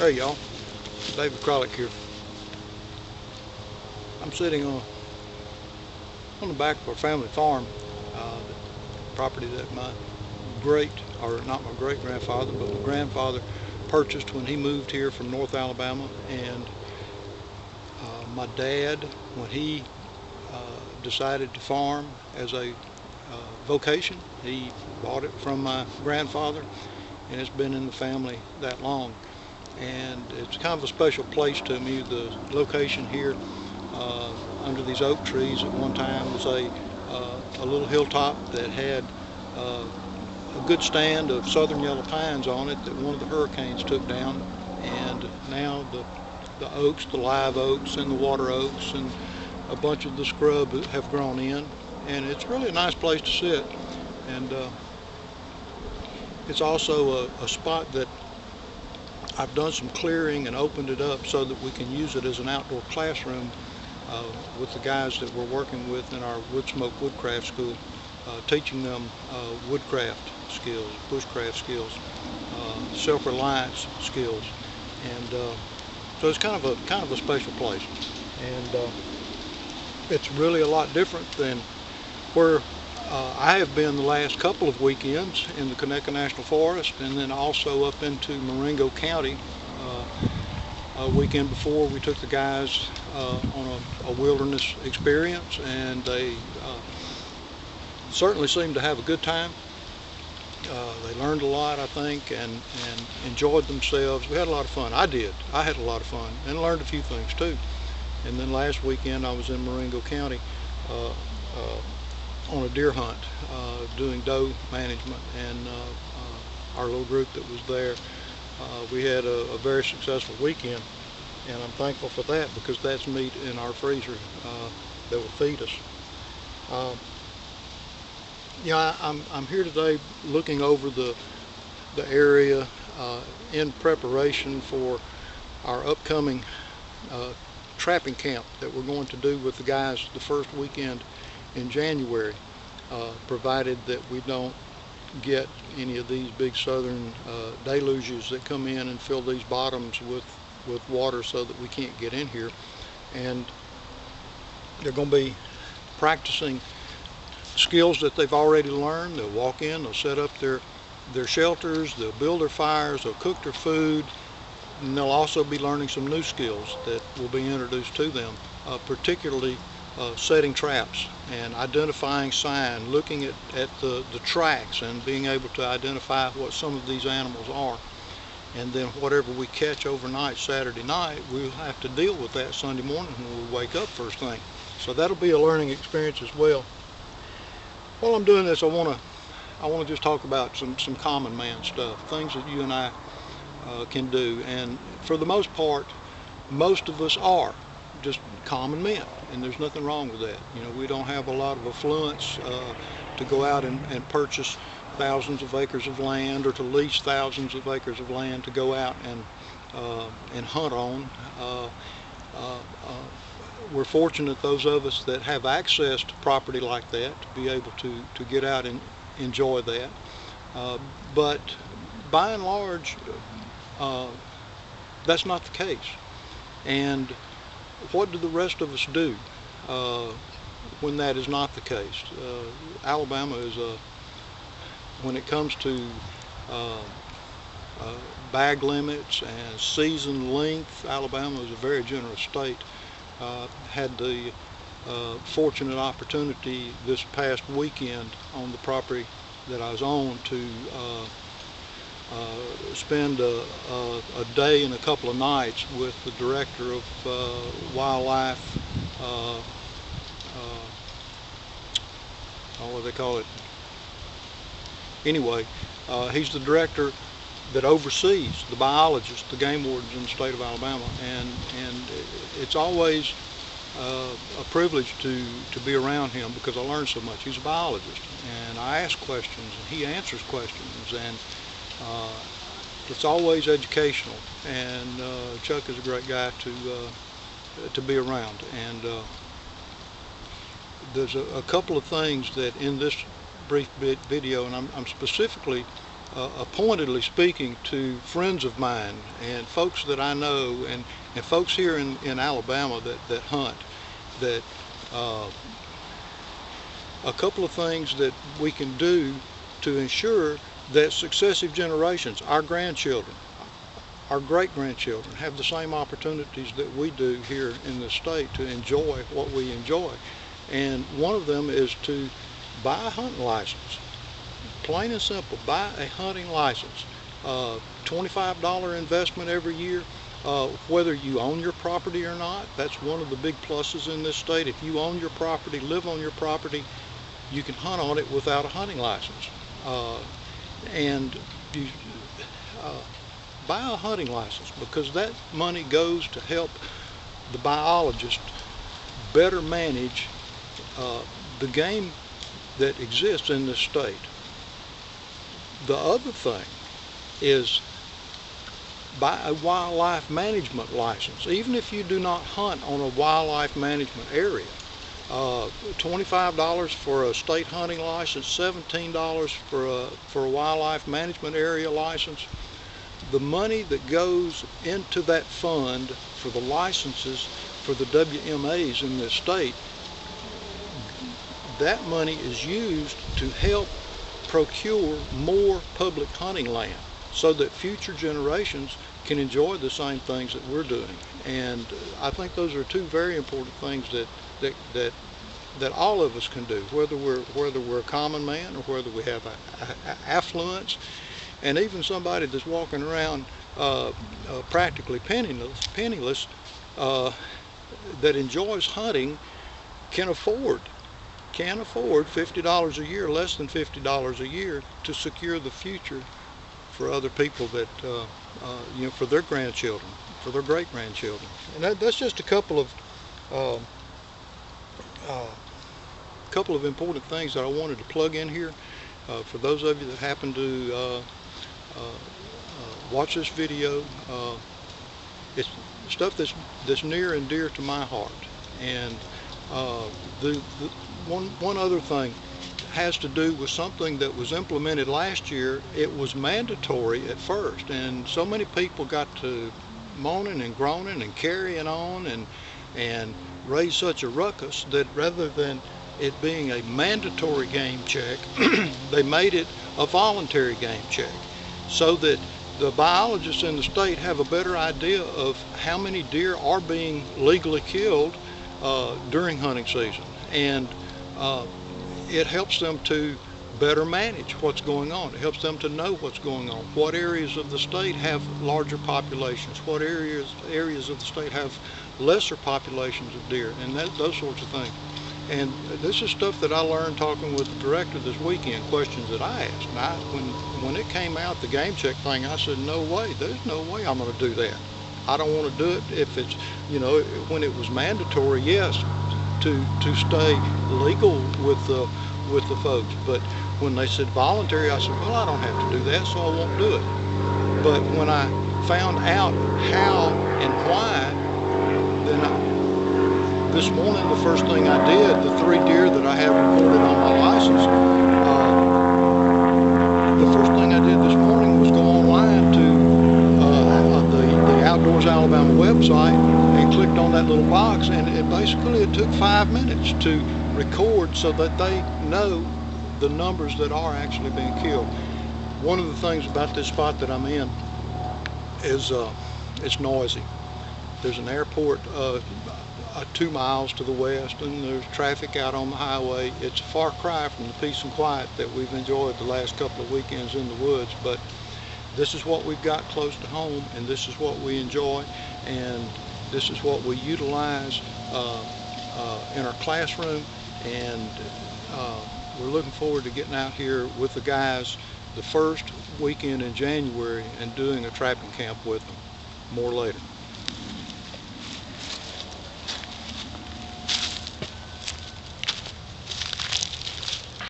Hey y'all, David Kralik here. I'm sitting on the back of our family farm, the property that my not my great grandfather, but my grandfather purchased when he moved here from North Alabama. And my dad, when he decided to farm as a vocation, he bought it from my grandfather, and it's been in the family that long. And it's kind of a special place to me. The location here under these oak trees at one time was a little hilltop that had a good stand of southern yellow pines on it that one of the hurricanes took down. And now the oaks, the live oaks and the water oaks and a bunch of the scrub have grown in, and it's really a nice place to sit. And it's also a spot that I've done some clearing and opened it up so that we can use it as an outdoor classroom with the guys that we're working with in our Woodsmoke Woodcraft School, teaching them woodcraft skills, bushcraft skills, self-reliance skills. And so it's kind of a special place. And it's really a lot different than where I have been the last couple of weekends in the Conecuh National Forest, and then also up into Marengo County. A weekend before, we took the guys on a wilderness experience, and they certainly seemed to have a good time. They learned a lot, I think, and enjoyed themselves. We had a lot of fun. I did. I had a lot of fun and learned a few things too. And then last weekend I was in Marengo County on a deer hunt, doing doe management, and our little group that was there, we had a very successful weekend, and I'm thankful for that, because that's meat in our freezer that will feed us. I'm here today looking over the area in preparation for our upcoming trapping camp that we're going to do with the guys the first weekend in January, provided that we don't get any of these big southern deluges that come in and fill these bottoms with water so that we can't get in here. And they're going to be practicing skills that they've already learned. They'll walk in, they'll set up their shelters, they'll build their fires, they'll cook their food, and they'll also be learning some new skills that will be introduced to them, particularly setting traps and identifying sign, looking at the tracks and being able to identify what some of these animals are. And then whatever we catch overnight, Saturday night, we'll have to deal with that Sunday morning when we wake up first thing. So that'll be a learning experience as well. While I'm doing this, I want to just talk about some common man stuff, things that you and I can do. And for the most part, most of us are just common men, and there's nothing wrong with that. You know, we don't have a lot of affluence to go out and purchase thousands of acres of land, or to lease thousands of acres of land to go out and hunt on. We're fortunate, those of us that have access to property like that, to be able to get out and enjoy that. But by and large, that's not the case. And what do the rest of us do when that is not the case? Alabama is when it comes to bag limits and season length, Alabama is a very generous state. Had the fortunate opportunity this past weekend on the property that I was on to spend a day and a couple of nights with the director of wildlife, what do they call it? Anyway, he's the director that oversees the biologists, the game wardens in the state of Alabama, and it's always a privilege to be around him, because I learn so much. He's a biologist, and I ask questions and he answers questions, and it's always educational. And Chuck is a great guy to be around. And there's a couple of things that in this brief video, and I'm specifically pointedly speaking to friends of mine and folks that I know, and folks here in Alabama that hunt, that a couple of things that we can do to ensure that successive generations, our grandchildren, our great-grandchildren, have the same opportunities that we do here in the state to enjoy what we enjoy. And one of them is to buy a hunting license. Plain and simple, buy a hunting license. $25 investment every year. Whether you own your property or not, that's one of the big pluses in this state. If you own your property, live on your property, you can hunt on it without a hunting license. And you buy a hunting license, because that money goes to help the biologist better manage the game that exists in this state. The other thing is buy a wildlife management license. Even if you do not hunt on a wildlife management area, $25 for a state hunting license, $17 for a wildlife management area license. The money that goes into that fund for the licenses for the WMAs in this state, that money is used to help procure more public hunting land so that future generations can enjoy the same things that we're doing. And I think those are two very important things that all of us can do, whether we're a common man or whether we have affluence, and even somebody that's walking around practically penniless that enjoys hunting can afford $50 a year, less than $50 a year, to secure the future for other people that for their grandchildren, for their great-grandchildren. And that's just a couple of important things that I wanted to plug in here for those of you that happen to watch this video. It's stuff that's near and dear to my heart. And one other thing has to do with something that was implemented last year. It was mandatory at first, and so many people got to moaning and groaning and carrying on and raise such a ruckus that rather than it being a mandatory game check, they made it a voluntary game check, so that the biologists in the state have a better idea of how many deer are being legally killed during hunting season. And it helps them to better manage what's going on. It helps them to know what's going on. What areas of the state have larger populations? What areas of the state have lesser populations of deer? And those sorts of things. And this is stuff that I learned talking with the director this weekend, questions that I asked. And when it came out, the game check thing, I said, no way, there's no way I'm going to do that. I don't want to do it if it's, when it was mandatory, yes, to stay legal with the folks. But when they said voluntary, I said, well, I don't have to do that, so I won't do it. But when I found out how and why, then this morning, the first thing I did, the 3 deer that I have reported on my license, the first thing I did this morning was go online to the Outdoors Alabama website and clicked on that little box, and it took 5 minutes to record so that they know the numbers that are actually being killed. One of the things about this spot that I'm in is it's noisy. There's an airport 2 miles to the west, and there's traffic out on the highway. It's a far cry from the peace and quiet that we've enjoyed the last couple of weekends in the woods, but this is what we've got close to home, and this is what we enjoy, and this is what we utilize in our classroom. And we're looking forward to getting out here with the guys the first weekend in January and doing a trapping camp with them. More later.